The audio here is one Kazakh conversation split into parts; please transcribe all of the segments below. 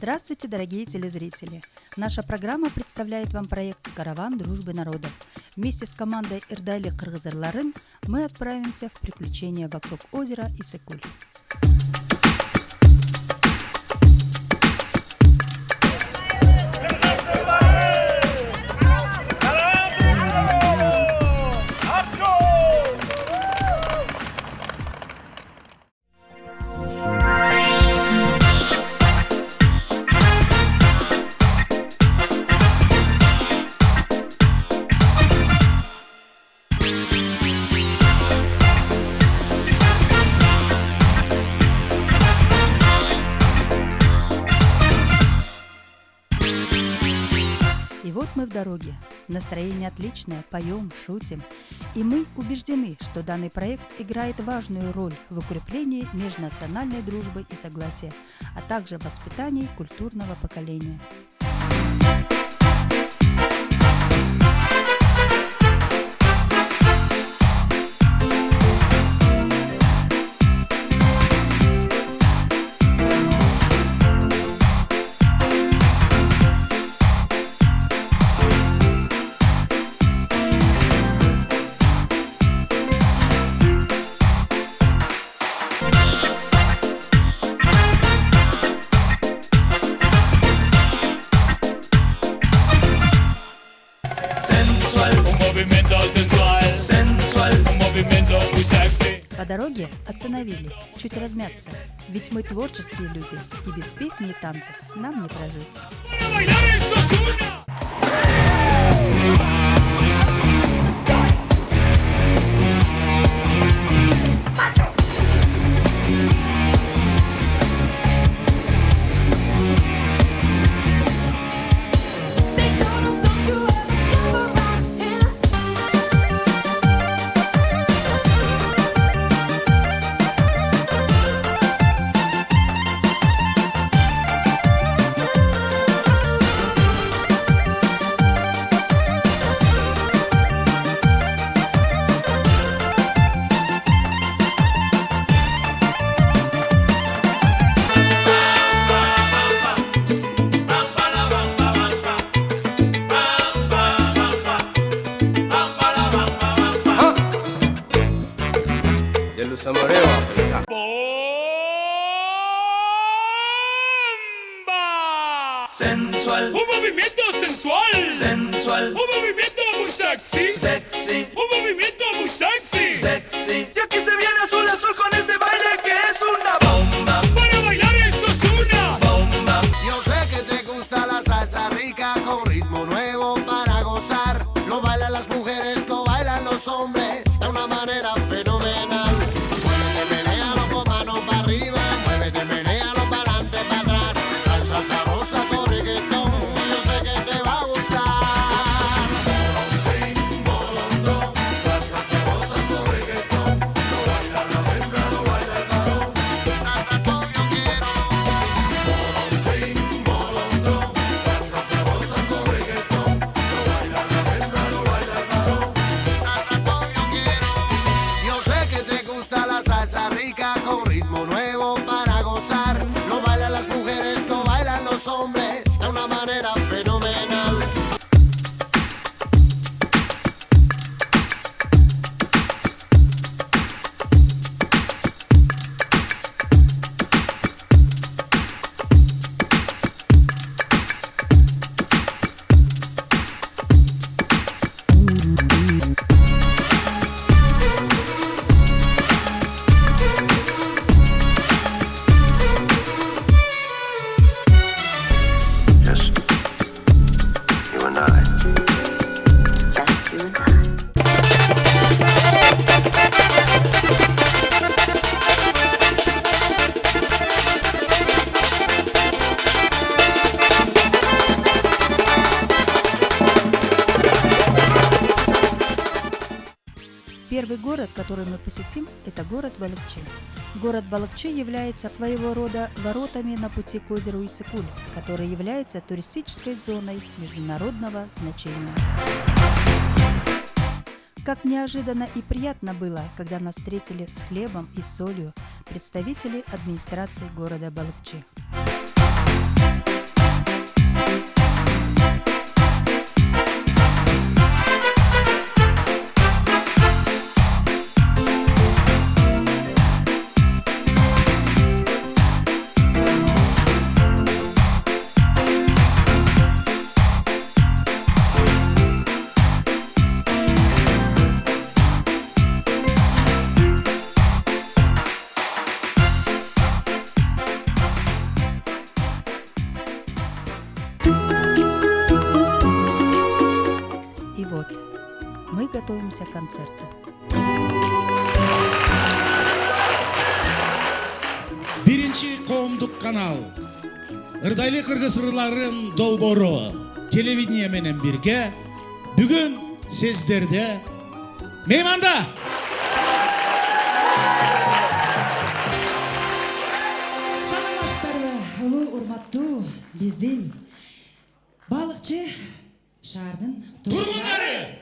Здравствуйте, дорогие телезрители! Наша программа представляет вам проект «Караван дружбы народов». Вместе с командой Эрдайли Кыргызырларын мы отправимся в приключения вокруг озера Исыкуль. И вот мы в дороге. Настроение отличное, поем, шутим. И мы убеждены, что данный проект играет важную роль в укреплении межнациональной дружбы и согласия, а также в воспитании культурного поколения. По дороге остановились, чуть размяться, ведь мы творческие люди, и без песни и танцев нам не прожить. Sensual, un movimiento sensual, sensual, un movimiento muy sexy, sexy, un movimiento muy sexy, sexy. Y aquí se viene azul azul con este baile que es una bomba. Para bailar esto es una bomba. Yo sé que te gusta la salsa rica con ritmo nuevo para gozar. Lo bailan las mujeres, lo bailan los hombres de una manera fenomenal. Muévete, menéalo con manos para arriba, muévete, menéalo para adelante, para atrás. Salsa sabrosa con reggaetón, yo sé que te va a gustar. Salsa sabrosa con reggaetón, lo baila la hembra, lo baila el varón. Salsa como yo quiero. Salsa sabrosa con reggaetón, lo baila la hembra, lo baila el varón. Salsa como yo quiero. Yo sé que te gusta la salsa rica con ritmo nuevo para gozar. Lo bailan las mujeres, lo bailan los hombres de una manera fenomenal. Just you and I. Первый город, который мы посетим, это город Балыкчы. Город Балыкчы является своего рода воротами на пути к озеру Исыкуль, который является туристической зоной международного значения. Как неожиданно и приятно было, когда нас встретили с хлебом и солью представители администрации города Балыкчы. И вот, мы готовимся к концерту. Биринчи коомдук канал Ырдайлы кыргыз ырларын долбоору телевидение менен бирге бүгүн сиздерде мейманда Саламатсыздарбы, улуу урматтуу биздин балыкчы шаардын тургундары.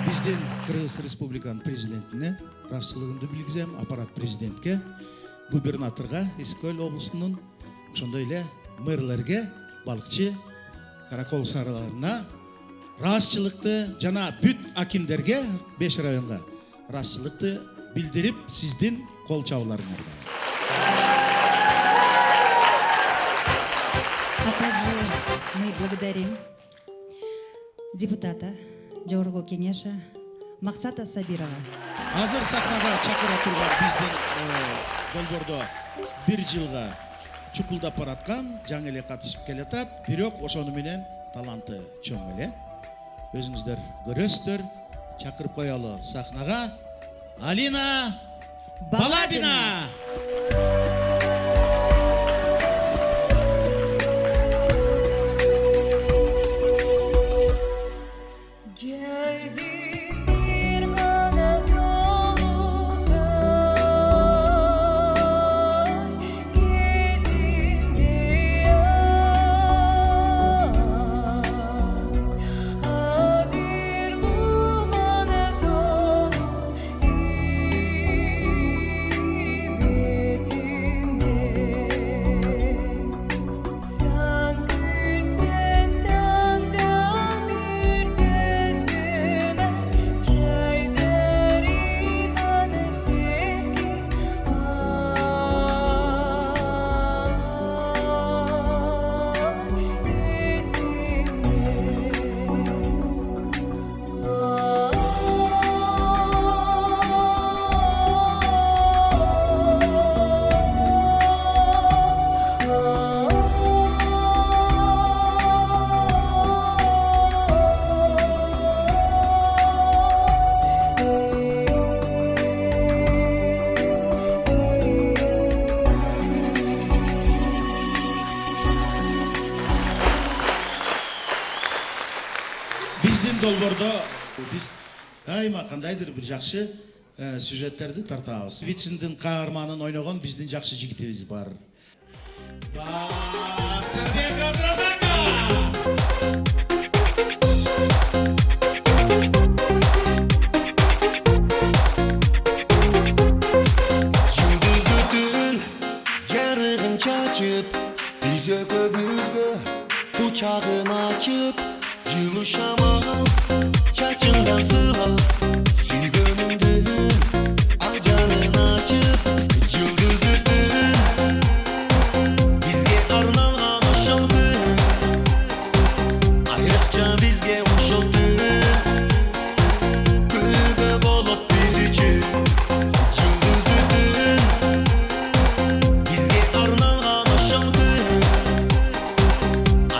Биздин Кыргыз Республиканын президентине ыраазычылыгымды билгизем, аппарат президентке, губернаторга, Эскөл облусунун, ошондой эле мэрлерге, балыкчы каракол шаарларына ыраазычылыкты жана бүт акимдерге 5 районго ыраазычылыкты билдирип, сиздин кол чабууларыңарга. А также мы благодарим депутата Жогорку Кеңеша Максата Сабирова. Азыр сахнага чакыра турган биздин долбоордо 1 жылга чукулдап бараткан, жаңы эле катышып келатат, бирок ошону менен таланты чоң эле. Өзүңүздөр көрөсүздөр, чакырып коелу сахнага Алина Балабина. Долбоордо биз айма кандайдыр бир жакшы сюжеттерди тартабыз. Вициндин каарманын ойногон биздин жакшы жигитибиз бар. Бактарбек Абдразаков. Жұлдызды түн жарығын чачып, үзөкөбүзгө кучагын ачып, жылы шамал чачыңдан сыйлап, сүйгөнүмдүн ажанын ачып, жұлдызды түн бизге арналган ошол күн, айрыкча бизге ошол түн күбө болот биз үчүн. Жұлдызды түн бизге арналган ошол күн,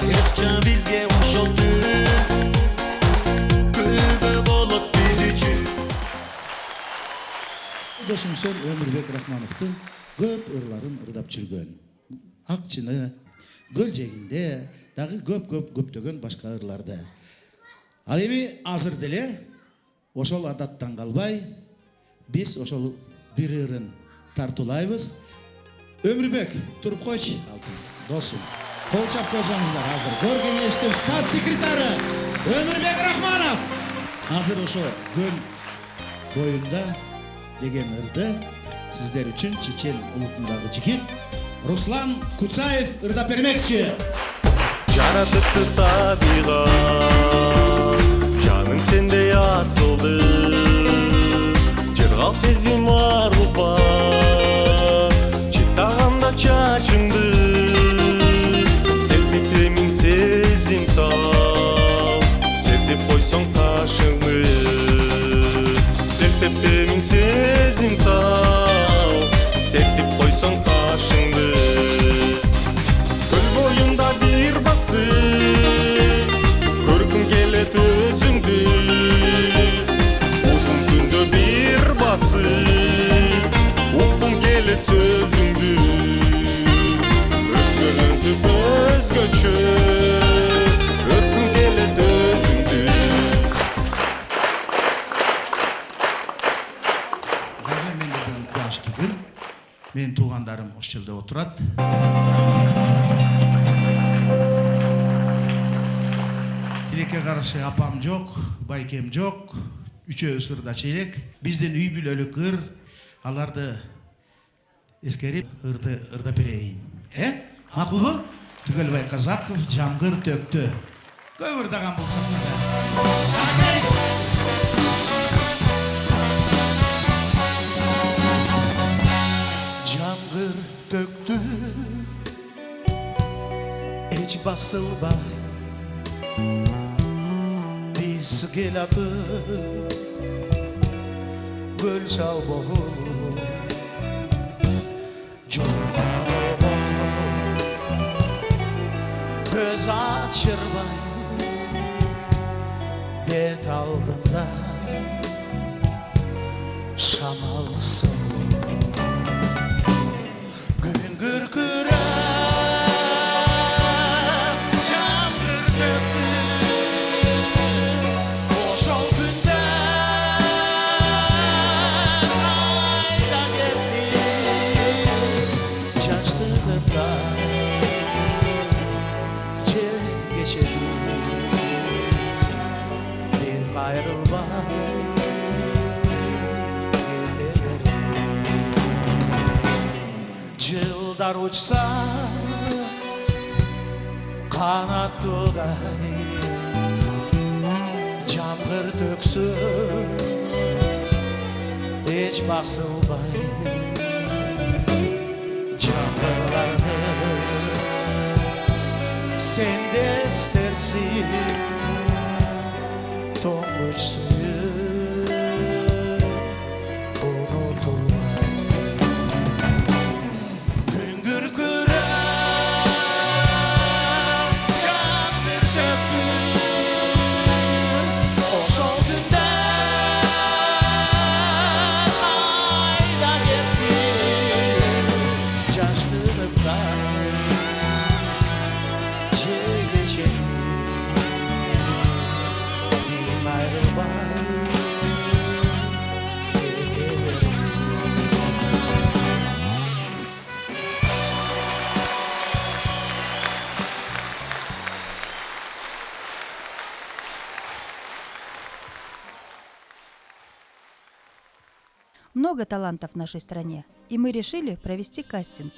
айрыкча бизге ошол түн Досумсол Өмүрбек Рахмановдун көп ырларын ырдап жүргөн. Акчыны, көл жегинде, дагы көптөгөн башка ырларды. Ал эми азыр деле ошол адаттан калбай, биз ошол бир ырын тартуулайбыз. Өмүрбек, туруп койчу, алтын досум. Кол чап койсоңуздар азыр. Кор кеңештин стат секретары Өмүрбек Рахманов. Азыр ошо көл боюнда деген ырды сиздер үчүн Чечен улутундагы жигит Руслан Куцаев ырдап бермекчи. Жаратыпты табигат, жаның сендей асылды, жыргал сезим арылып бар, чыттаганда чачыңды, серпип эмиң сезим тал, серпип койсоң ташыңды, серпип эмиң сезим тал, Серпип койсоң ташыңды көл боюнда бир басып көргүм келет өзүңдү узун түндө бир басып уккум келет сөзүңдү өзгөрөntүп өзгөчө өркүм келет өзүңдү. Мен бүгүн кубанычтуу күн. Менин туугандарым ушул жерде отурат. Тилекке каршы апам жок, байкем жок. Үчөөбүз ырдачы элек. Биздин үй бүлөлүк ыр, аларды эскерип ырдап берейин. Макулбу? Түгелбай Казаков жамгыр төктү. Көп ырдаган болсоңуздар. Жамгыр төктү, эч басылбай, биз келатып, көл чалбогон, жолгогон, көз ачырбай, бет алдында шамал Жылдар учса канаттуудай, жамгыр төксө эч басылбай, жамгырларды сен де истерсиң, тоңуч сүйүп унутулбай. Много талантов в нашей стране, и мы решили провести кастинг.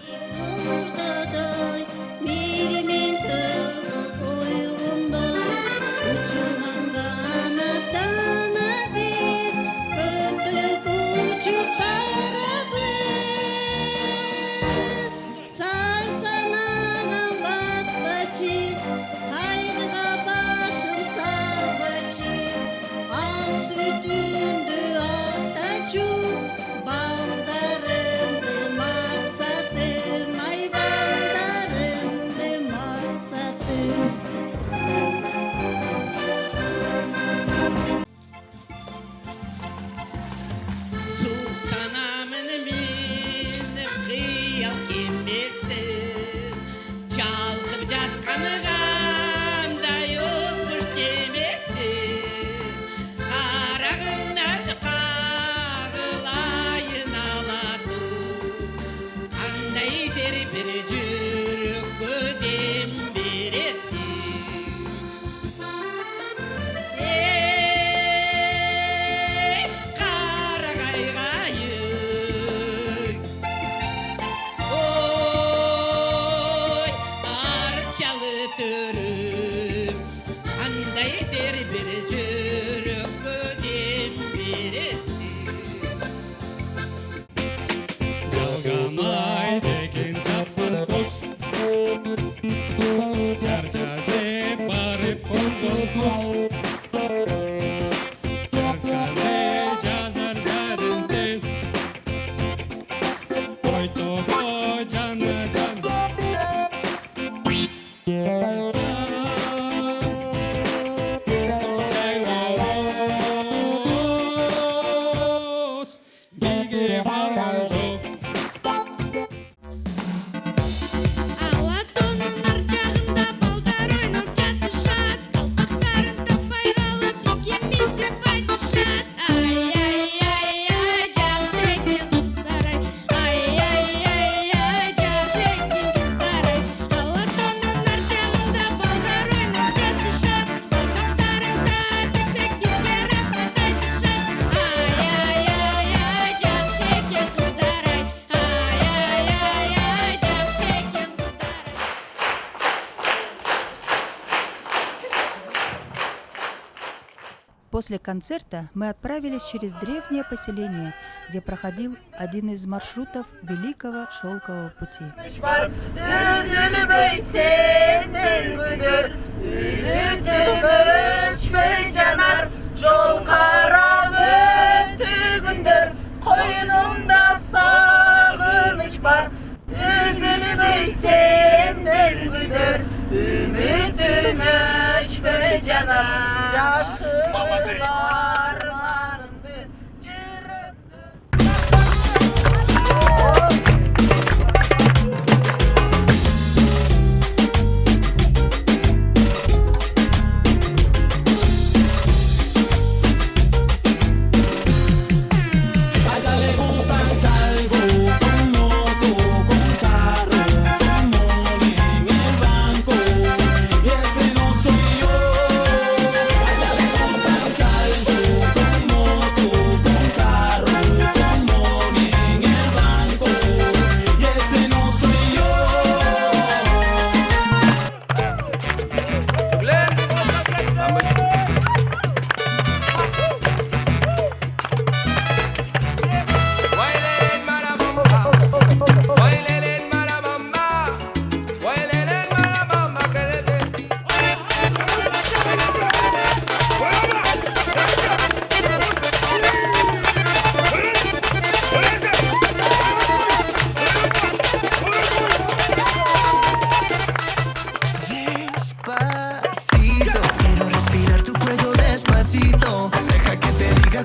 После концерта мы отправились через древнее поселение, где проходил один из маршрутов Великого Шелкового пути.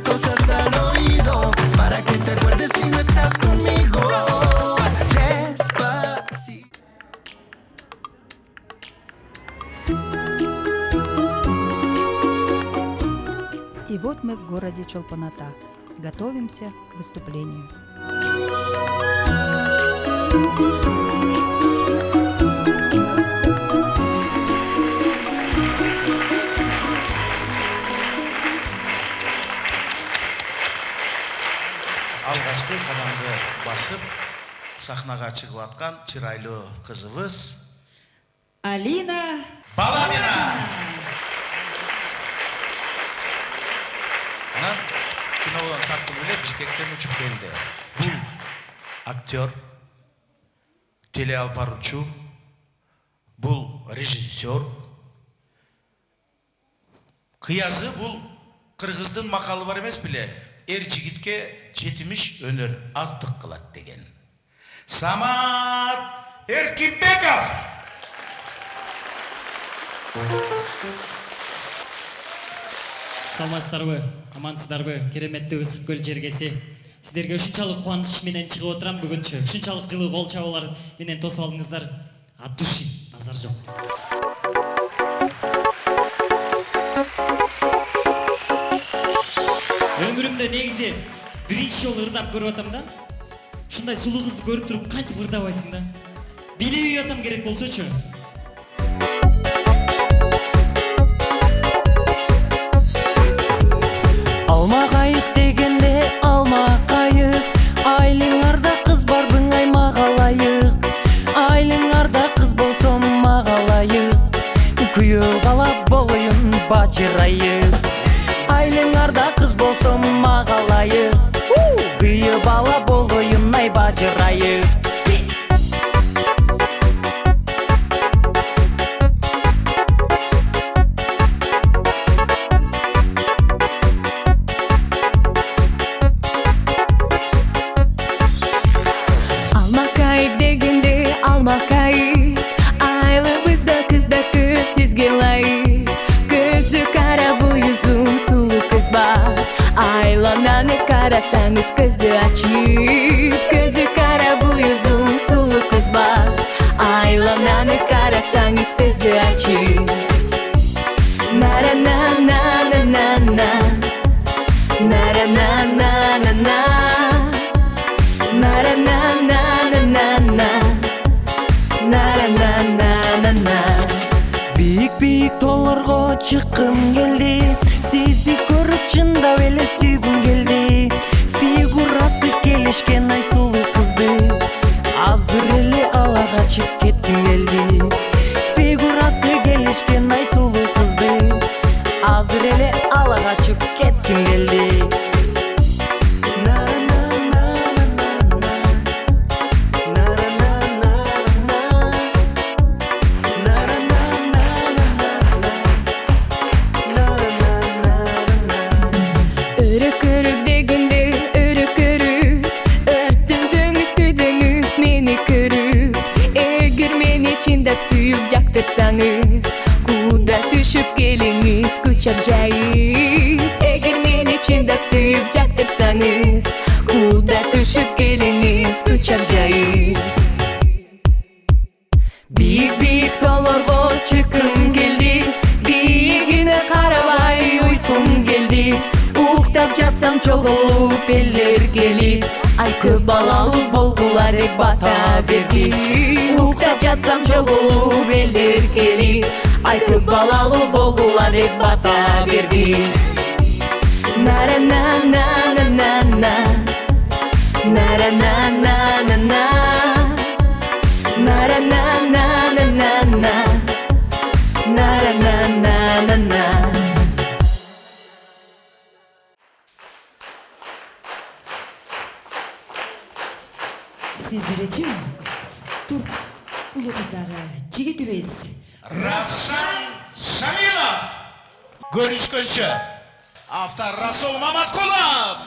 Cosas al oído para que te acuerdes si no estás conmigo. Despacito. И вот мы в городе Чолпан-Ата. Готовимся к выступлению. Алғашқы қадамды басып, сахнаға шығып атқан чырайлы қызыбыз Алина Баламина. Ана кинодан тартып эле Бишкектен учуп келди. Бул актер, телеалпаруучу, бул режиссер. Кыязы бул кыргыздын макалы бар эмес беле? Эр жигитке 70 өнөр аздык кылат деген. Самат Эркинбеков. Саламатсыздарбы, амансыздарбы, кереметтүү ысык көл жергеси. Сиздерге ушунчалык кубаныч менен чыгып отурам бүгүнчү. Ушунчалык жылы кол чабуулар менен тосуп алдыңыздар. От души, базар жок. Өмүрүмдө негизи биринчи жолу ырдап көрүп атам да. Ушундай сулуу кызды көрүп туруп кантип ырдабайсың да? Билип атам керек болсочу. Алма кайык дегенде алма кайык, айлыңарда кыз бар быңай мага ылайык. Айлыңарда кыз болсом мага ылайык, күйөө бала болоюн бачырайык. Айлыңарда кыз болсом мага ылайык, күйөө бала болоюн ай бачырайык. Айлананы карасаңыз көзді ачып, көзі кара буйузун сулуу кыз бар. Айлананы карасаңыз көзді ачып. Нара-на-на-на-на-на, нара-на-на-на-на, нара-на-на-на-на-на, нара-на-на-на-на. Бийик-бийик тоолорго чыккым келди, сизди көрүп чындап эле сүйгүм келди. Фигурасы келишкен ай сулуу кызды азыр эле ала качып кетким келди. Фигурасы келишкен ай сулуу кызды азыр эле ала качып suyup jaktırsanız, kuda düşüp geliniz kuchar jayıp. Eğer meni çindap suyup jaktırsanız, kuda düşüp geliniz kuchar jayıp. Büyük büyük tollarga çıkım geldi, biygine karabay uykum geldi. Uktap jatsam çoğulup eller gelip, ay köp balalı bolgular hep bata berdi. Uktap jatsam çoğulup eller gelip, ay köp balalı bolgular hep bata berdi. Nara na na na na na, nara na na na na, nara na na na na na, nara na na na na. Sizler için Türk Uludağ'ı jigitimiz Ravshan Shamilov. Görüşkünçe. Avtar Rasul Mamatkulov.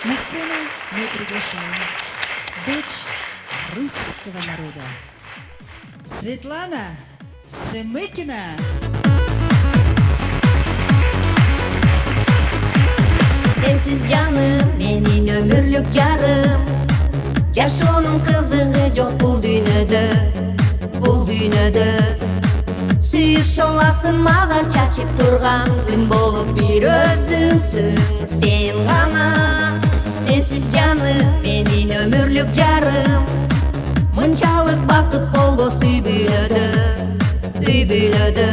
На сцену мы приглашаем дочь русского народа Светлана Семыкина. Sensiz canım, menin ömürlük yarım. Yaşonun kızığı yok bu dünyada, bu dünyada. Suyuş olasın mağan çaçıp turgan, gün bolup bir özünsün sen gana. Sensiz canım, menin ömürlük yarım. Mınçalık bakıp bolbo sübülödü, sübülödü.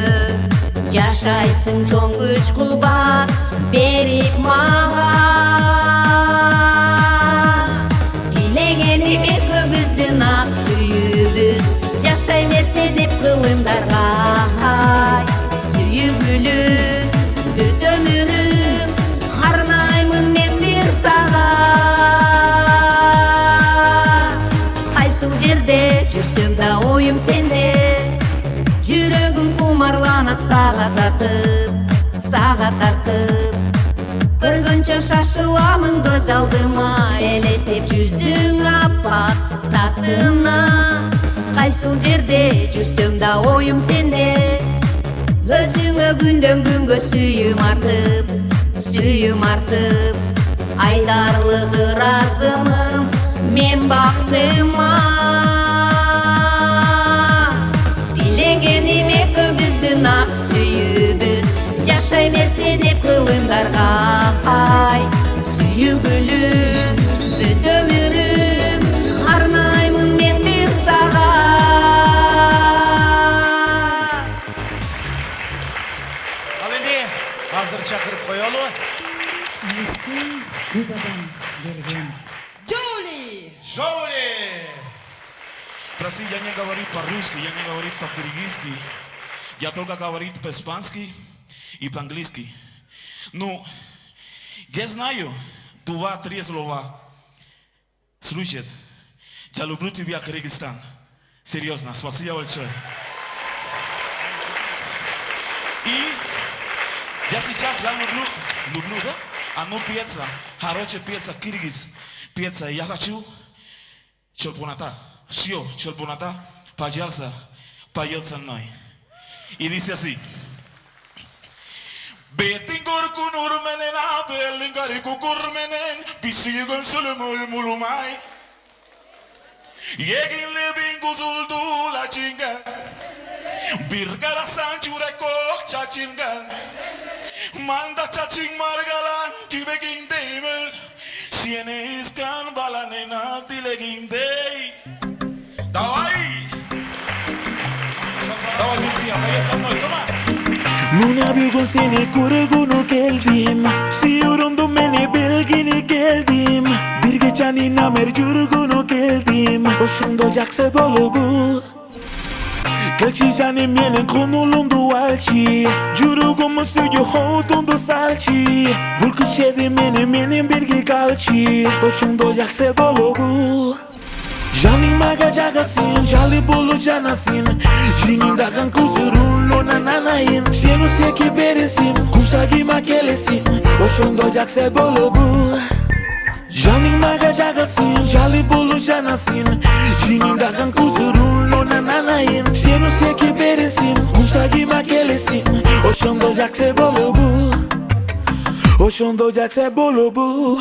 Yaşaysın çoğun güç kubat berip mağa. Dilegenim ekibüzdün ak süyübüz. Yaşay verse dep kılımdarga süyügülü büt ömürüm. Arnayımın men bir sağa. Kaysıl jerde жүрсөм da oyum sende. Жүрөгүм кумарланат сага тартып, сага тартып. Көргөнчө шашыламын көз алдыма, элестеп жүзүң аппак татына. Кайсыл жерде жүрсөм да oyum сенде. Өзүңө күндөн күнгө сүйүм артып, сүйүм артып. Айтарлык ыраазымын мен бактыма. Дилегеним экөөбүздүн ак сүйүүбүз. Жашай берсе деп кылымдарга сүйүгүлү бүт өмүрүм. Арнаймын мен бир сага. Ал эми азыр чакырып коелу. Анысы Кубадан келген Джоли. Жоли. Прости, я не говорю по-русски, я не говорю по-киргизски. Я только говорю по-испански и по-английски. Ну, я знаю 2-3 слова. Слушай, я люблю тебя, Кыргызстан. Серьезно, спасибо большое. И Я сейчас люблю, да? Одну пьеца, хорошая пьеца, киргиз пьеца. Я хочу чолпоната, все, чолпоната, пожалуйста, поет со мной. И dice así. Betingor kunur menen abelingari kukur menen bisigon sulumul mulumai. Yegin lebin guzuldu la chinga. Birgara sanchure kok chachinga. Manda chaching margalan kibegin demel. Sienes kan balanena dilegin dey. Davai. Davai Lucia, vaya со мной, come on. Luna bugün seni kurgunu geldim Siyurundu beni belgini geldim Bir geçen namer jurgunu geldim Hoşumda jakse dolu bu Gelçi canım menin konulundu alçı Jurgumu suyu hoğdundu salçı Bulku çedi menin birgi kalçı Hoşumda jakse dolu bu Janin maga jagasın, jali bulu janasın Jinin dagan kuzurun lona nanayin Senu seki beresin, kusagi makelesin Oşundo jakse bolu bu Janin maga jagasın, jali bulu janasın Jinin dagan kuzurun lona nanayin Senu seki beresin, kusagi makelesin Oşundo jakse bolu bu Oşundo jakse bolu bu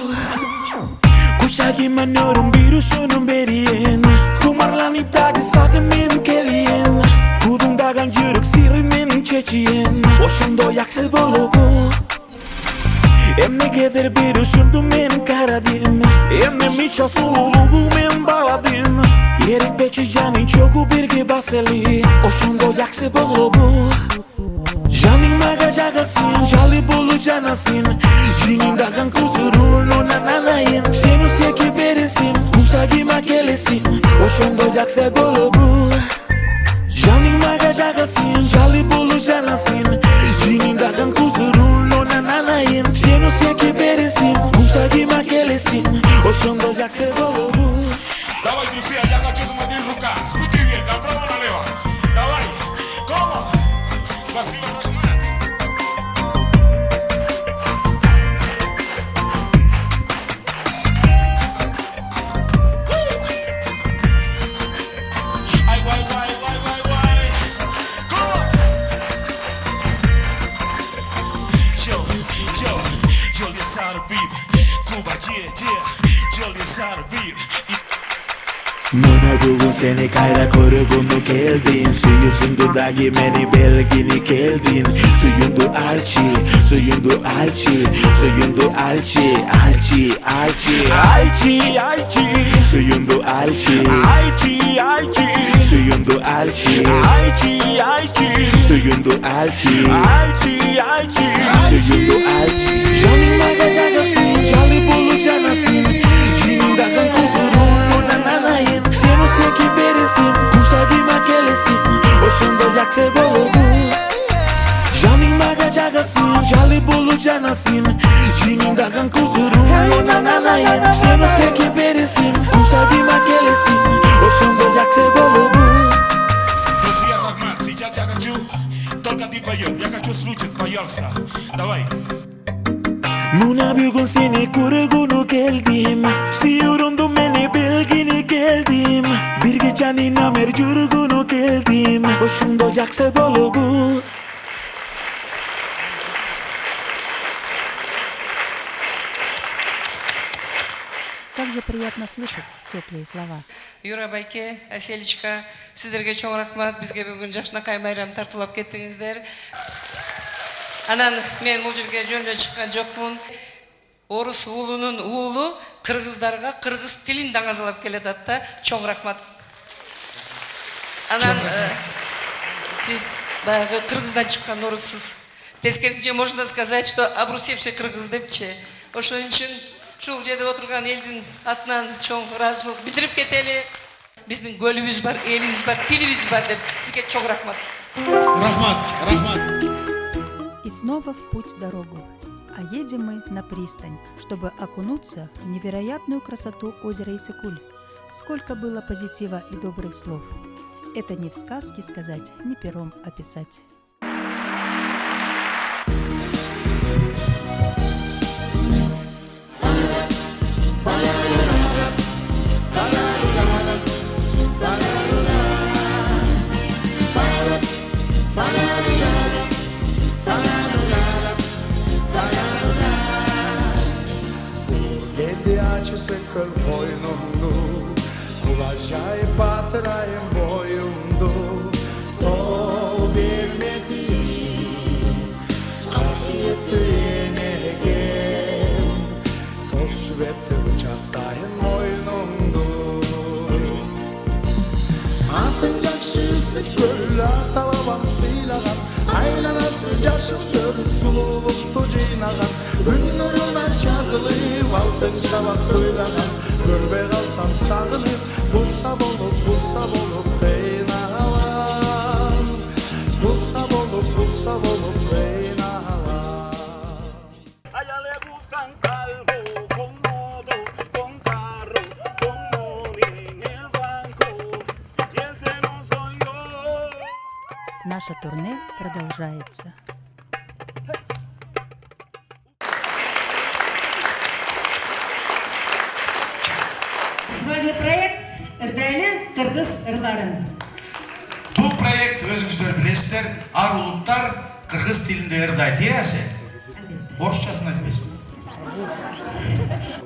Kuşaki manıyorum bir usunun beriyen Kumarlan iptaki sakın benim keliyen Kudum dagan yürük sirin benim çeçiyen Oşundo yaksel bolu bu Emne gelir bir usundum benim karadim Emne miça sululuğu benim baladim Yerik beçi canin çoğu birgi baseli Oşundo yaksel bolu bu Janin maga jagasın, jali bulu janasın Jinin dagan kuzurun lona nanayin Senu seki beresin, kusagi makelesin Oşundo jakse bolu bu Janin maga jagasın, jali bulu janasın Jinin dagan kuzurun lona nanayin Senu seki beresin, kusagi makelesin Oşundo jakse bolu bu Давай, друзья, я хочу смотреть в руках. Руки вверх, направо-налево. Давай, ¿cómo? Спасибо, Рахман. Ay, guay, guay, guay, guay, guay. ¿Cómo? Yo les arbib. Cuba, yo les arbib. Nuna bugün seni kayra korugunu geldin Suyusundu dagi beni belgini geldin Suyundu alçı, suyundu alçı Suyundu alçı, alçı, alçı Alçı, alçı Suyundu alçı Alçı, alçı Suyundu alçı Alçı, alçı Suyundu alçı Alçı, alçı Suyundu alçı Janin maga jagasın, jali bulu janasın Jinin dagan kuzurun lona nanayin Senu seki beresin, kusagi makelesin Oşundo jakse bolu bu Janin maga jagasın, jali bulu janasın Jinin dagan kuzurun lona nanayin Senu seki beresin, kusagi makelesin Oşundo jakse bolu bu Друзья, Рахман, сейчас я хочу, только ты поет, я хочу слушать, пожалуйста. Давай. Luna bugün seni kurgunu geldim Siyurundum beni belgini geldim Bir geçen namer jurgunu geldim Hoşundo jakse dolu bu Как же приятно слышать теплые слова. Юра байке, Әселичка, сіздерге чоң рахмат, бізге бүгін жашнақай майрам тартылап кеттіңіздер. Анан мен бұл жерге жөнле шыққан жоқпын. Орыс уулунун уулу кыргыздарға кыргыз тилин даңазалап келатат да, чоң рахмат. Анан сиз баягы кыргыздан чыккан оруссуз. Тескерисинче можно сказать, что обрусевший кыргыз депчи. Ошон үчүн ушул жерде отурган элдин атынан чоң ыраазычылык билдирип кетели. Биздин көлүбүз бар, элибиз бар, тилибиз бар деп сизге чоң рахмат. Рахмат, рахмат. И снова в путь-дорогу. А едем мы на пристань, чтобы окунуться в невероятную красоту озера Иссык-Куль. Сколько было позитива и добрых слов. Это не в сказке сказать, не пером описать. батырайым бойымды тол бермеди касиетті енегем тос жібепті бычақтайын мойнымды атын жақшысы көл ата бабам сыйлаған айланасы жашыл көл сұлулықты жинаған күн нұрына шағылып алтын шабақ тойлаған көрбей қалсам сағынып туса болып қиналам туса болып қиналам A ella le gustan calvo, con modo, con carro, con money en el banco. Y ese no soy yo. Наше турне продолжается. С вами проект «Ырдайлы Кыргыз ырларын». Бұл проект өзіңіздер білесіздер, ар ұлттар қырғыз тілінде ырдайды, әсе? Орысшасын айтпайсың.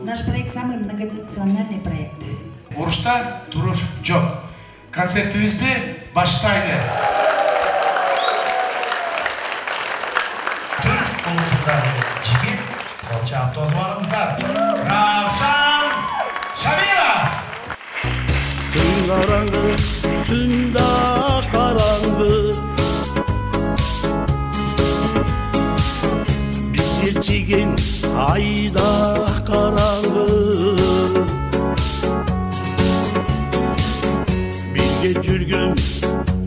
Наш проект самый многонациональный проект. Орышта тұрыр жоқ. Концертімізді баштайды. Түрк ұлттары жігіт, қолчап тозбалыңыздар. Равшан Шамилов! Түн қараңғы, түнда қараңғы Біз елчиген айда қараңғы Бірге жүрген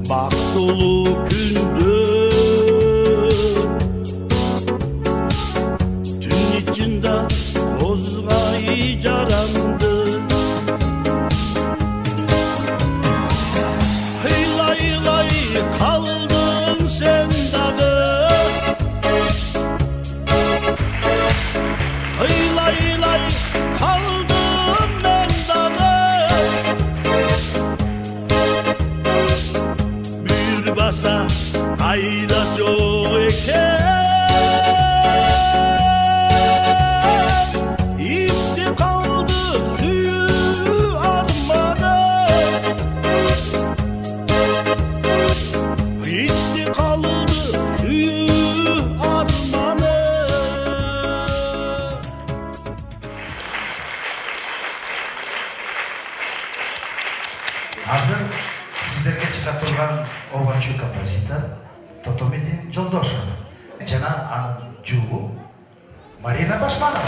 бақтылы күнді Түн içinde қозғай жаранды Kaldın sen dağı Hıylay kaldım ben dağı Bir basa ayda çok eken İçti kaldı suyu armada İçti kaldı suyu armanı Hazır sizlerге çıkап тұрған обачу композитор Тотомидин Жолдошев жана анын жугу Марина Басманова.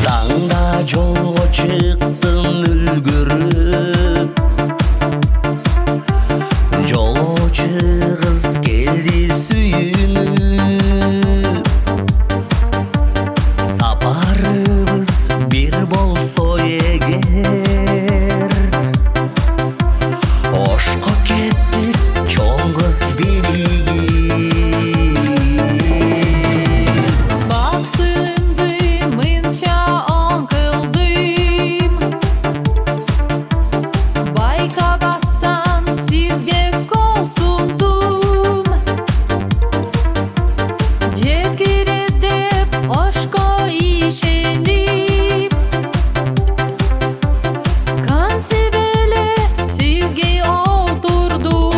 Таңда жолға шықтым үлгіріп Жолаушы қыз келді сүйініп Сапарыбыз бір болсо егер Ошко кеттік чоң қыз береге Baktımdı mınça on kıldım Baykabastan sizge kol sundum Жеткиредеп ошко ишенip Кантибеле sizge oturdum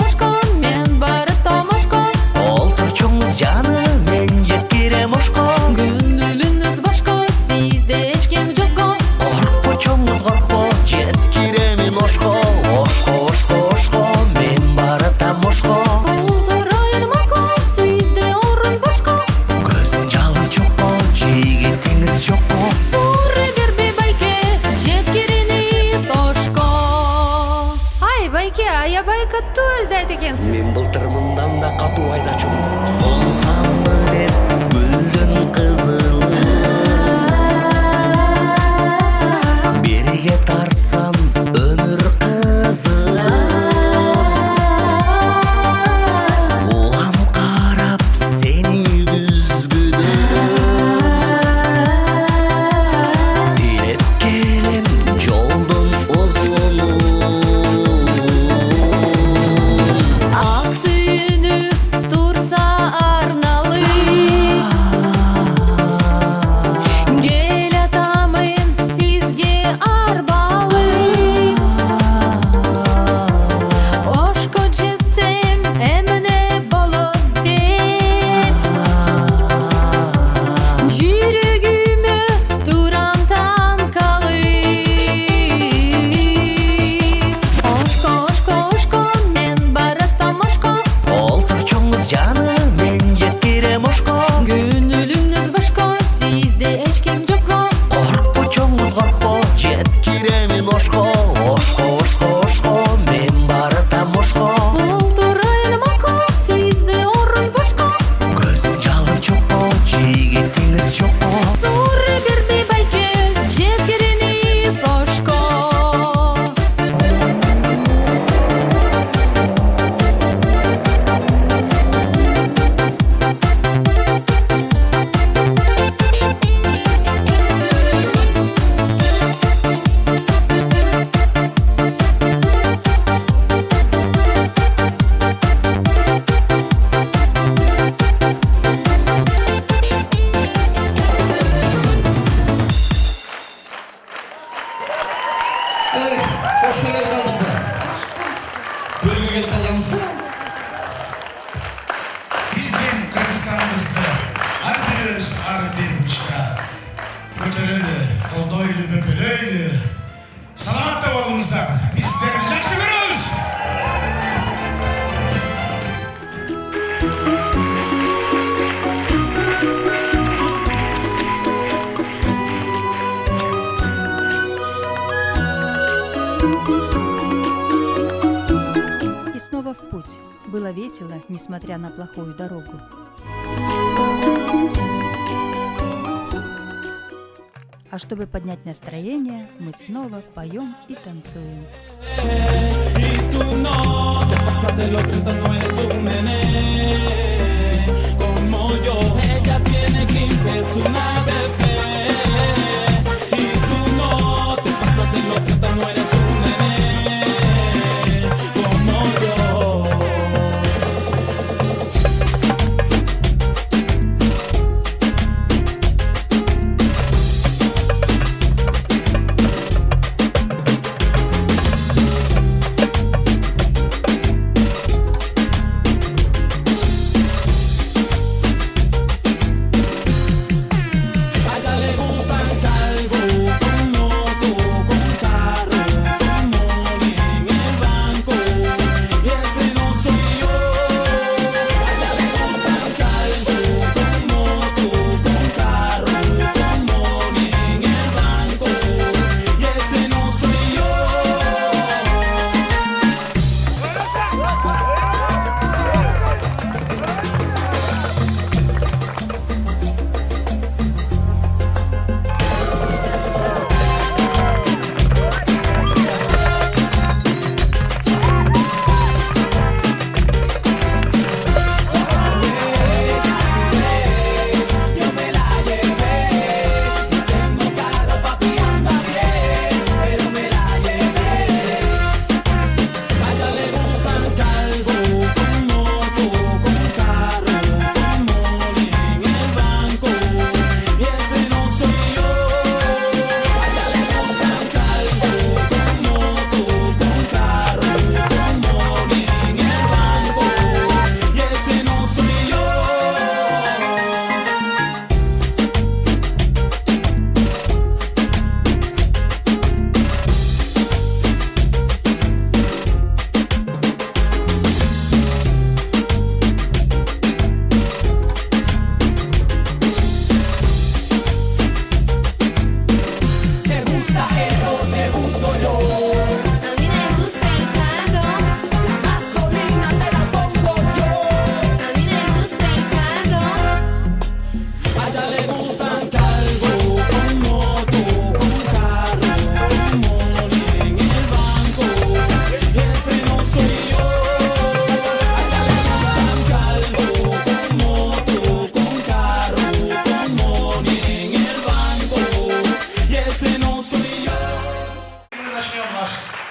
Ошко мен барытам ошко Олтырчуңуз жаны мен жеткирем ошко Көңүлүңүз башка сизде эчкем жокко Коркпочуңуз коркпо жеткиремин ошко Ошко мен баратам ошко Олтурайын макон сизде орун бошко Көзүң жалы жокко жигитиңиз жокко Сууре бербей байке жеткириниз ошко Ай байке аябай катуу айдайт экенсиз Мен былтыр мындан да катуу айдачумун Солсамбы деп гүлдүн кызылы Берге тартсам өмүр кызы Улам карап сени күзгүдө Тил Hoş geldin kaldık mı? Bölge gelip kalacağımız mı? Bizden Kırgızstanımızda her birimiz bir uçta. Götürülü, koldoylu, böpülöylü. Salamat da olunuzlar. Biz sizlerinizi жақсы görüyoruz. И снова в путь. Было весело, несмотря на плохую дорогу. А чтобы поднять настроение, мы снова поем и танцуем. Y tú no te pasas de lo que no eres un nene como yo. Ella tiene 15, es una bebé. Y tú no te pasas de lo que no eres un nene como yo.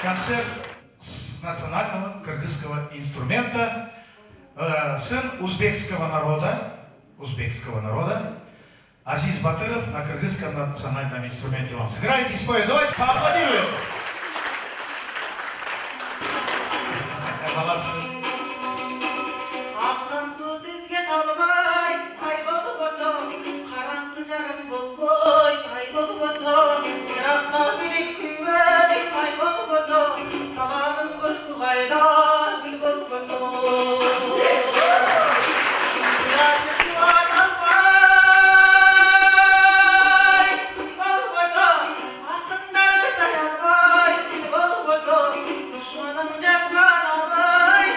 Концерт с национального кыргызского инструмента, сын узбекского народа, Азиз Батыров на кыргызском национальном инструменте вам сыграет и споет. Давайте поаплодируем. Молодцы. Düşmanım cezbana bay,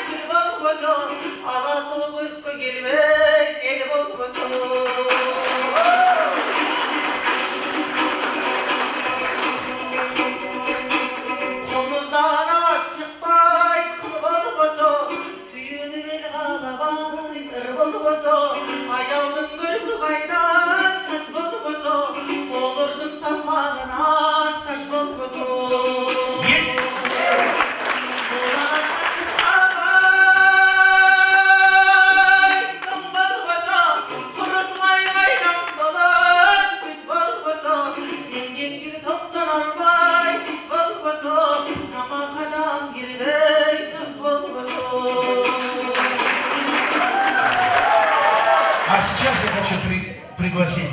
сейчас я хочу пригласить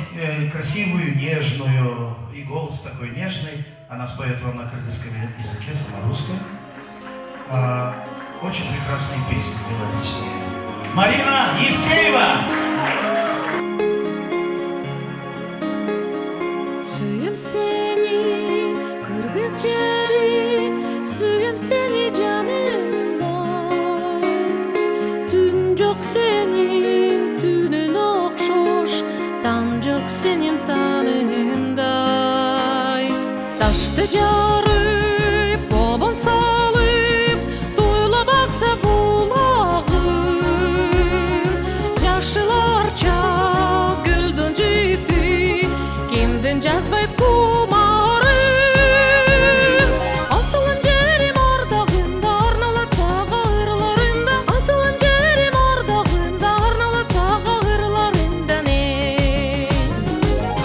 красивую, нежную, и голос такой нежный. Она споет вам на кыргызском языке, саморусском. Очень прекрасные песни, мелодичные. Марина Евтеева! Suyum seni, kırgız çeri, suyum seni canımdan. Dün çok senin, dünün okşoş, tan çok senin tanınday. Taştı carı, bobon salıp, duyla baksa bulağın. Yaşlılarca güldün ciddi, kimden cazbayt kumarın. Asılın cerim ordağında, arnalatsa ağırlarında. Asılın cerim ordağında, arnalatsa ağırlarında ne?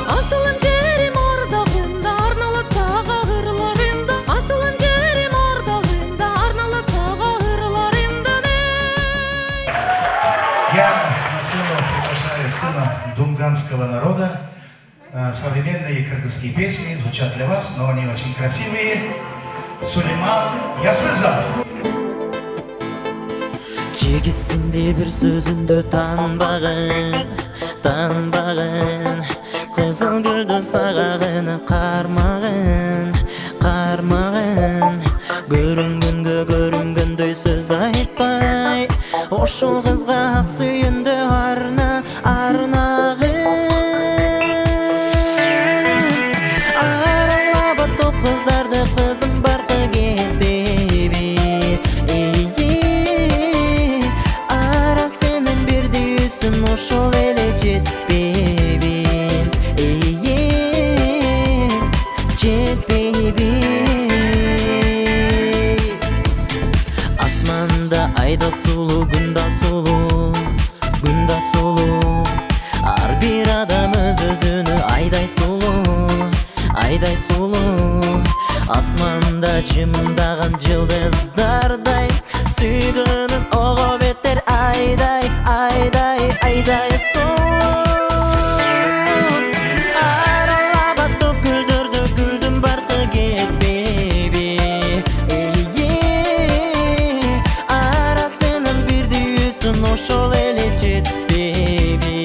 Asılın cerim ordağında, arnalatsa ağırlarında. Asılın cerim ordağında, arnalatsa ağırlarında ne? Я насильно приглашаю сына дунганского народа. Современные кыргызские песни звучат для вас, но они очень красивые. Сулейман Ясызов. Жигитсинде бир сөзүндө танбагын, танбагын. Кызыл гүлдүн сагагыны кармагын, кармагын. Көрүнгөнгөдөй сөз айтпай, ошол кызга ак сүйүндө арнагын. Kızlarda kızım barkı gitmeyi Ara senin bir düğüsün oşol ele jetbebin Jetbebin Asmanda ayda sulu, gunda sulu, gunda sulu Ar bir adam öz-özünü ayday sulu Ayday sulu Asmanda cımdağın cıldızlarday Süygünün oğu beter ayday ayday sulu Aralaba top güldürdü güldüm barkı gitmeyi Ara senin bir düğüsün oşol ele jetbebi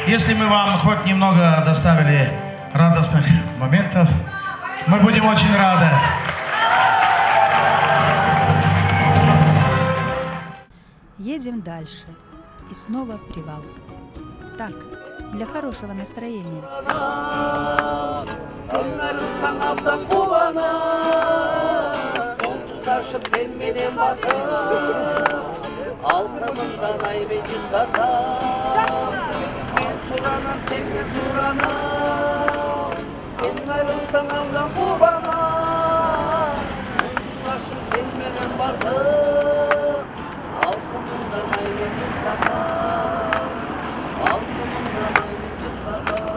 Если мы вам хоть немного доставили радостных моментов, мы будем очень рады. Едем дальше. И снова привал. Так, для хорошего настроения. Altımından ay ve cındasam Ben suranam, sen de suranam Sen ayrılsan aldan bu bana Başım sen benim basım Altımından ay ve cındasam Altımından ay ve cındasam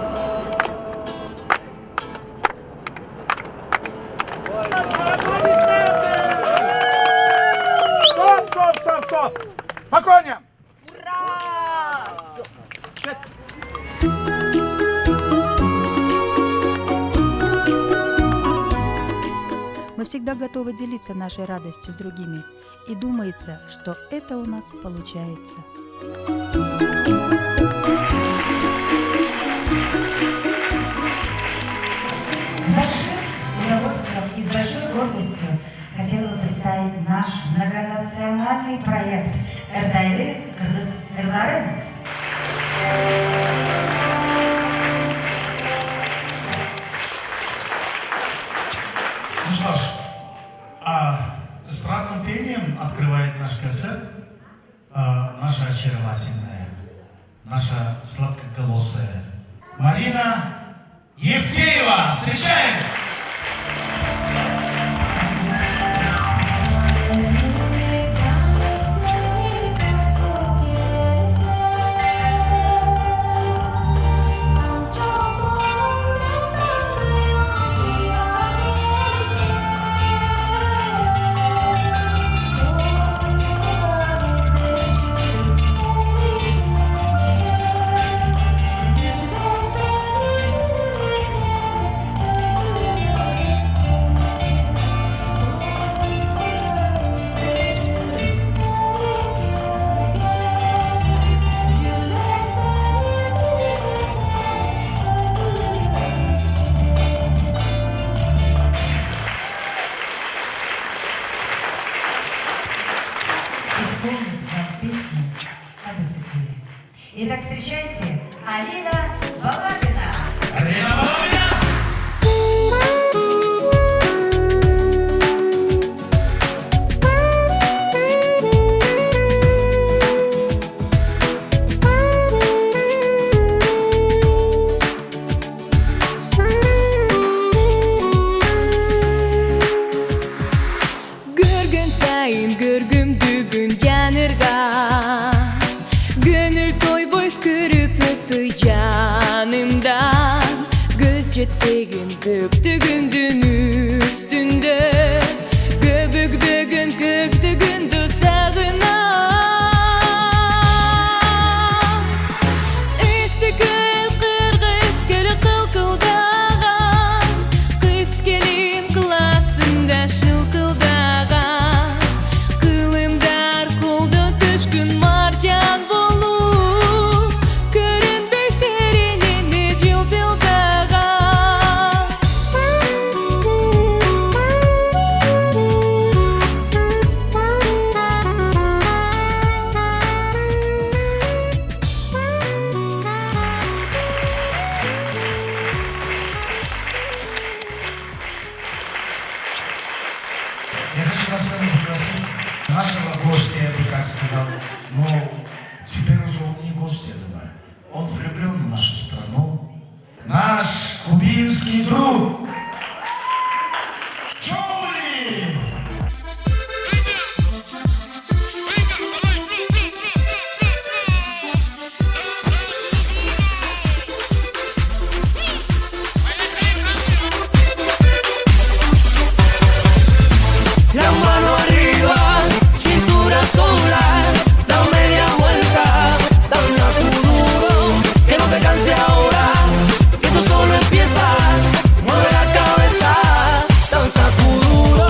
Стоп! Спокойно! Мы всегда готовы делиться нашей радостью с другими. И думается, что это у нас получается. С большим удовольствием и с большой гордостью хотела бы представить наш многонациональный проект «Эрдайлы кыргыз ырларын». Ну что ж, эстрадным пением открывает наш концерт наша очаровательная, наша сладкоголосая Марина Евтеева. Встречаем! Çok исполнит вам песню об Иссыкуле. Итак, встречайте, Алина Балабина. Алина Балабина! Görgün sayın görgüm dügün canırga Gönül toy boy kürüp öpü canımdan Göz jettegin gök dügündün üstünde Göbük dügün gök dügündü sağına Isikül kırgız gölü kılkıldağan Kız gelim klasında şılkıldağan Kılımdar kolda düşkün marcan bolu Köründük derinini cıltıldağan Я хочу вас с вами пригласить нашего гостя, я бы так сказал. Но теперь уже он не гость, я думаю. Он влюблен в нашу страну. Наш кубинский друг. Чоули! La mano arriba, cintura sola, da media vuelta, danza tu duro, que no te canse ahora, que esto solo empieza, mueve la cabeza, danza tu duro,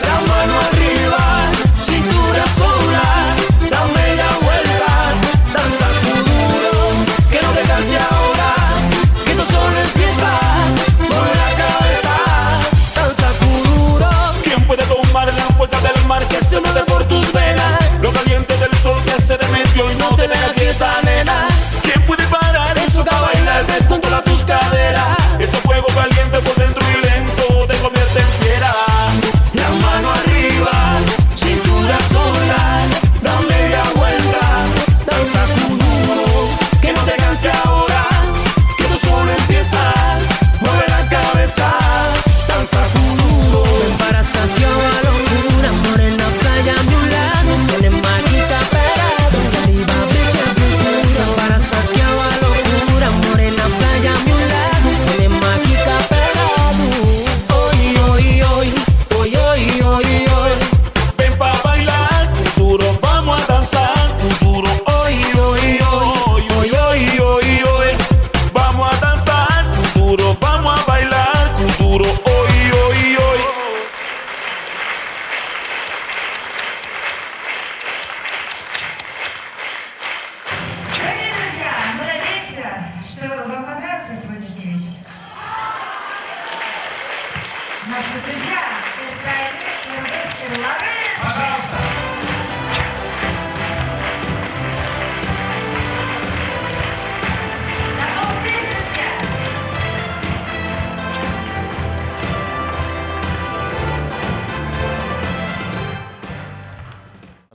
la mano arriba, cintura sola, da media vuelta, danza tu duro, que no te canse ahora, que esto solo empieza, mueve la cabeza, danza tu duro. ¿Quién puede tomar la fuerza del mar que se mete por tus venas? Lo caliente del sol que se te metió y no te deja quieta, nena. ¿Quién puede parar eso que bailar descontrola tus caderas? Ese fuego caliente por dentro y lento te convierte en fiera. La mano arriba, cintura sola, da media vuelta, danza tu duro, que no te canse ahora, que esto solo empieza, mueve la cabeza, danza tu duro. Ven para Santiago a locura, morena playa a mi lado, tiene mágica parado, de arriba brilla el futuro. Ven para Santiago a locura, morena playa a mi lado, tiene mágica parado. Hoy, hoy, hoy, hoy, hoy, hoy, hoy. Ven pa' bailar, duro, vamos a danzar, duro, hoy, hoy, hoy, hoy, hoy, hoy, hoy. Vamos a danzar, duro, vamos a bailar, duro, hoy, hoy, hoy. Дорогие друзья, мы надеемся, что вам понравился сегодняшний вечер. Наши друзья, Эртайны, Эрвес, Эрлары. Пожалуйста. До новых встреч, друзья.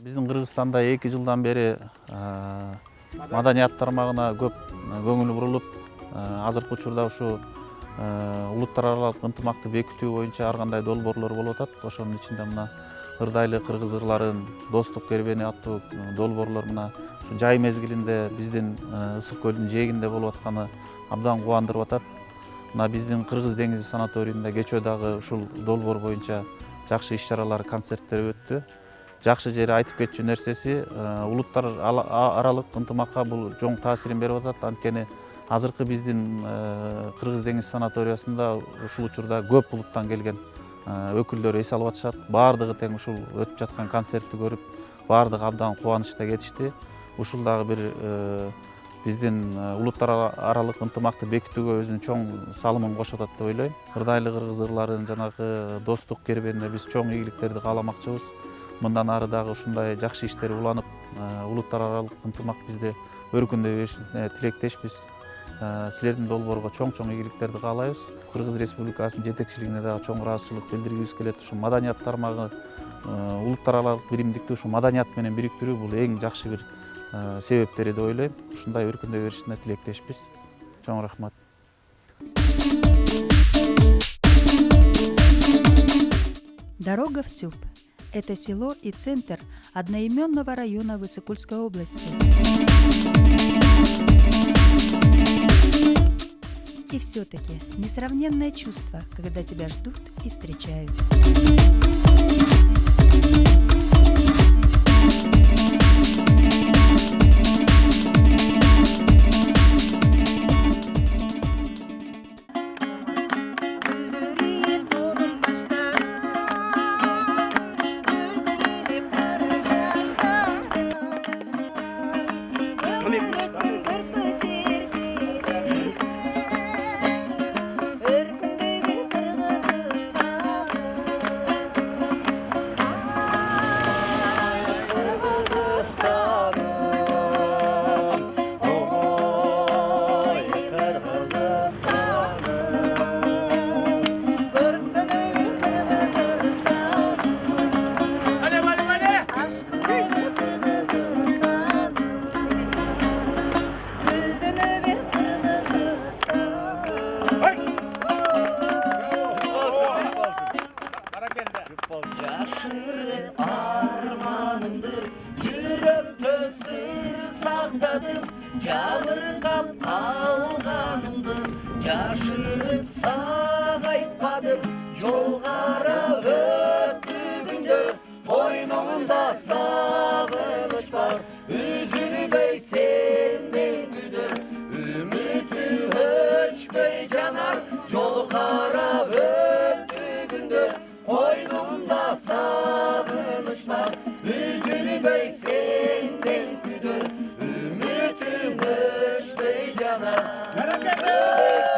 Биздин Кыргызстанда 2 жылдан бери маданият тармагына көп көңүл бурулуп, азыркы учурда ушу улуттар аралык ынтымакты бекитүү боюнча ар кандай долбоорлор болуп атат. Ошонун ичинде мына ырдайлы кыргыз ырларын достук кербени аттуу долбоорлор мына жай мезгилинде биздин Ысык көлдүн жээгинде болуп атканы абдан кубандырып атат. Мына биздин Кыргыз деңизи санаторийинде кечөө дагы ушул долбоор боюнча жакшы иш-чаралар, концерттер өттү. Жакшы жери айтып кетчү нерсеси, улуттар аралык ынтымакка бул жоң таасирин берип атат. Анткени азыркы биздин Кыргыз деңиз санаториясында ушул учурда көп улуттан келген өкүлдөр эс алып атышат. Баардыгы тең ушул өтүп жаткан концертти көрүп, баардыгы абдан кубанычта кетишти. Ушул дагы бир биздин улуттар аралык ынтымакты бекитүүгө өзүнүн чоң салымын кошот деп ойлойм. Ырдайлы кыргыз ырларын жанагы достук кербенине биз чоң ийгиликтерди кааламакчыбыз. мындан ары дагы ушундай жакшы иштер уланып, улуттар аралык ынтымак бизде өркүндөй беришине тилектешпиз. Силердин долбоорго чоң-чоң ийгиликтерди каалайбыз. Кыргыз Республикасынын жетекчилигине дагы чоң ыраазычылык билдиргибиз келет. Ушу маданият тармагы, улуттар аралык биримдикти ушу маданият менен бириктирүү бул эң жакшы бир себептери деп ойлойм. Ушундай өркүндөй беришине тилектешпиз. Чоң рахмат. Дорога в Тюб – это село и центр одноименного района в Иссыкульской области. И все-таки несравненное чувство, когда тебя ждут и встречают. Жашырып арманымды жүрөктө сыр сактадым, жабыркап калганымды жашырып сага айтпадым. Жол карап өттү күндөр, койнумда сагыныч бар, үзүлбөй сенден күдөр, үмүтүм өчпөй жанар. Жол карап өттү күндөр, койнумда сагыныч бар, үзүлбөй сенден күдөр, үмүтүм өчпөй жанар.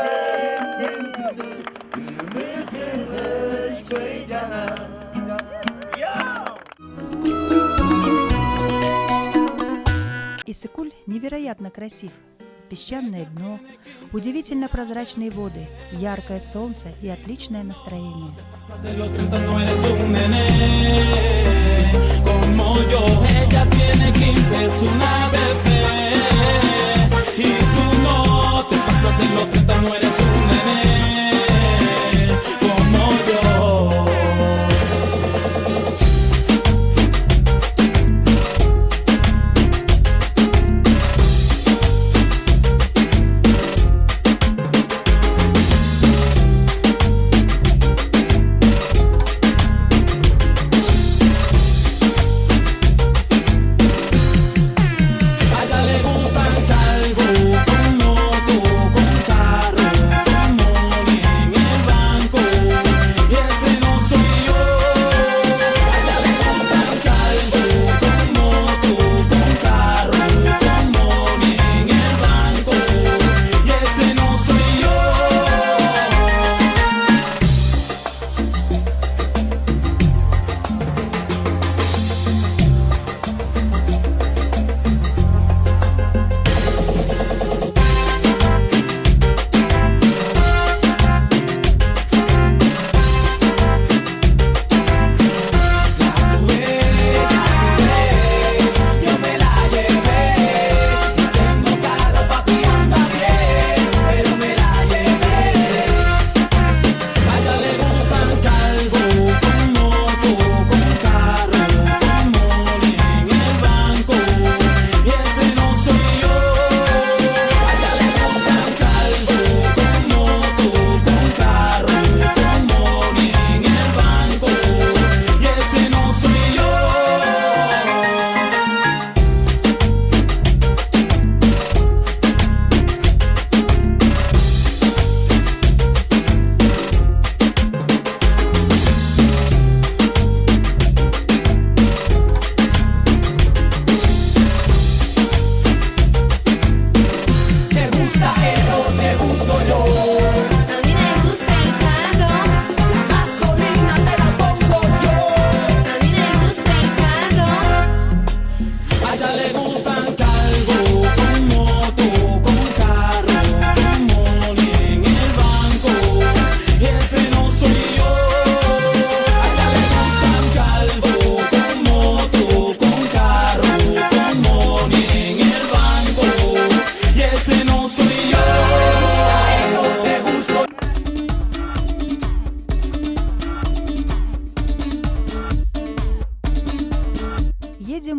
Сенден күдөр, үмүтүм өчпөй жанар. Иссыкуль невероятно красив. Песчаное дно, удивительно прозрачные воды, яркое солнце и отличное настроение.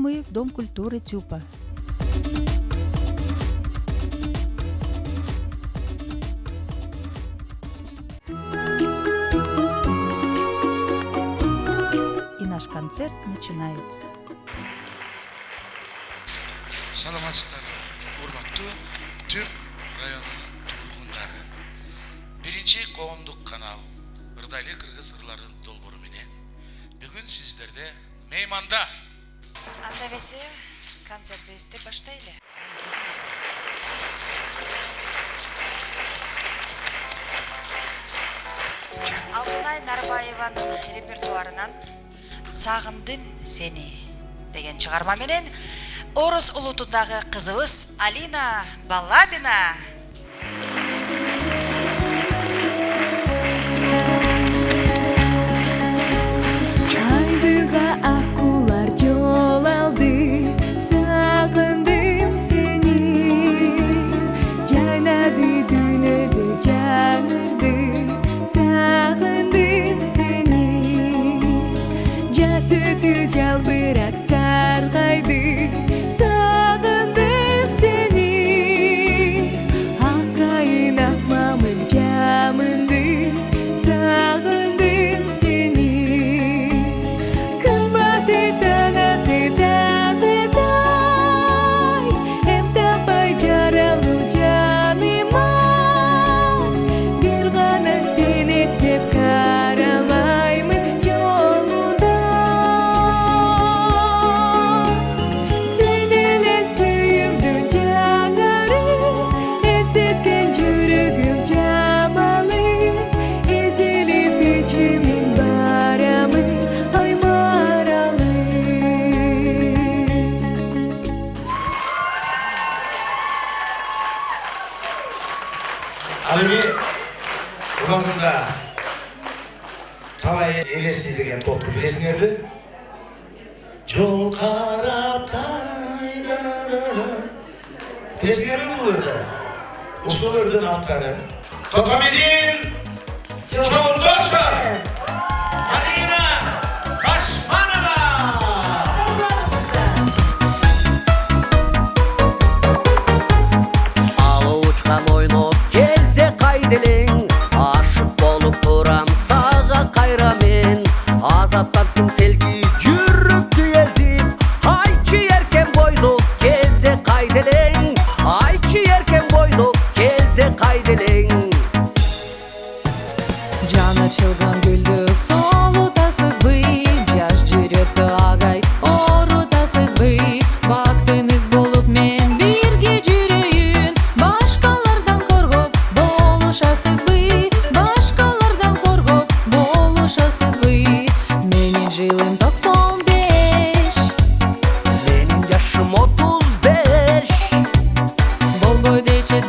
мы в Дом культуры Тюпа. И наш концерт начинается. Саламатсыздарбы, урматтуу Түп районунун тургундары. Биринчи коомдук канал Ырдайлы кыргыз ырларын долбоору менен бүгүн сиздерде мейманда. Анда бесе концертибизди баштайлы. Алтынай Нарбаеванын репертуарынан «Сагындым сени» деген чыгарма менен Орус улутундагы кызыбыз Алина Балабина Айдыга акулар жол алды, сагындым сени. Жайнады дүйнөдө жаңырды, сагындым сени. Жас өтү жалбырак саргайды, сагындым сени. Акайын акмамын жамынды, сагындым сени. Кымбаты танаты дагыдай, эм таппай жаралуу жаныма. Бир гана сени этсеп каралаймын жолунда. Сен элен сүйүмдүн жаңары, этсеткен жүрөгүм жамалын. Эзилип ичимин барамын, ай маралы. Ал эми урамында Табай элеси деген топту билесиңерби? Жол карап тайдара. Билесиңерби бул өрдү? Ушул өрдүн автору Токамедин Жолдошов, Марина Башманова. Алы учкан ойноп кезде кайделең, ашык болуп турам сага кайра мен. Азаптаттың селги жүрүктү эзип, айчы эркен бойдук кезде кайделең, айчы эркен бойдук кезде кайделең. Жан ачылган гүлдү солутасызбы, жаш жүрөктү агай орутасызбы. Бактыңыз болуп мен бирге жүрөйүн, башкалардан коргоп болушасызбы, башкалардан коргоп болушасызбы. Менин жылым 95, Менин жашым 35. болбой дешет